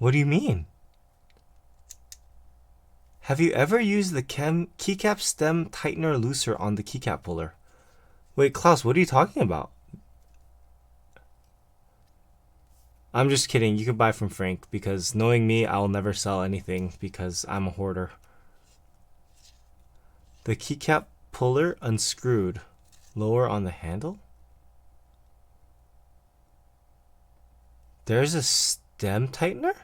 What do you mean? Have you ever used the keycap stem tightener looser on the keycap puller? Wait, Klaus, what are you talking about? I'm just kidding. You can buy from Frank, because knowing me, I'll never sell anything because I'm a hoarder. The keycap puller unscrewed. Lower on the handle? There's a stem tightener?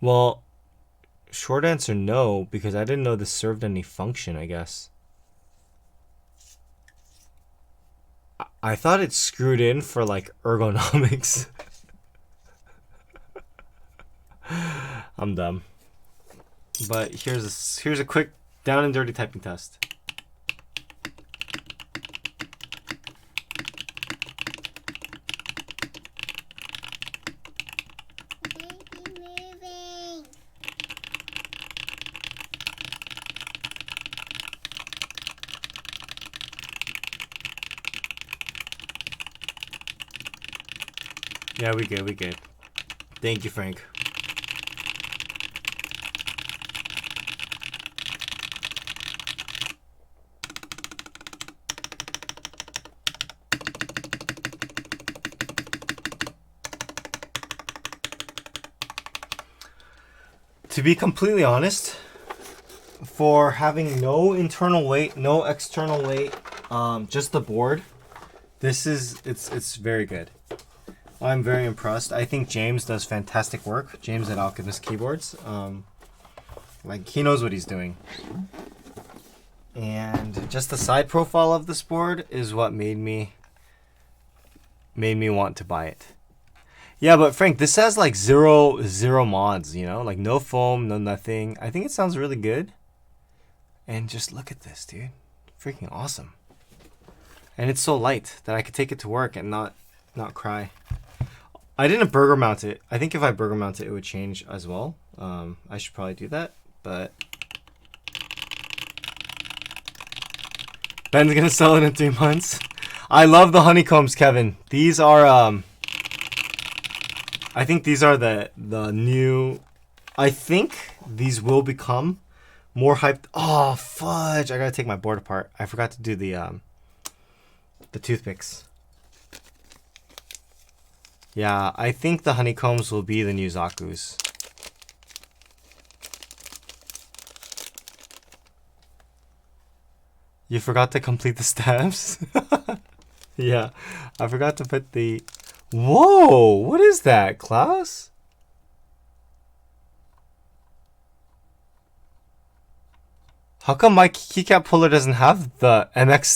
Well, short answer no, because I didn't know this served any function, I guess. I thought it screwed in for like ergonomics. I'm dumb. But here's a quick down and dirty typing test. Yeah, we good. Thank you, Frank. To be completely honest, for having no internal weight, no external weight, just the board, it's very good. I'm very impressed. I think James does fantastic work. James at Alchemist Keyboards. Like, he knows what he's doing. And just the side profile of this board is what made me want to buy it. Yeah, but Frank, this has like zero mods, you know? Like no foam, no nothing. I think it sounds really good. And just look at this, dude. Freaking awesome. And it's so light that I could take it to work and not cry. I didn't burger mount it. I think if I burger mount it, it would change as well. I should probably do that, but Ben's gonna sell it in 3 months. I love the honeycombs, Kevin. These are I think these are the new. I think these will become more hyped. Oh fudge! I gotta take my board apart. I forgot to do the toothpicks. Yeah, I think the honeycombs will be the new Zaku's. You forgot to complete the steps? Yeah, I forgot to put the... Whoa, what is that, Klaus? How come my keycap puller doesn't have the MX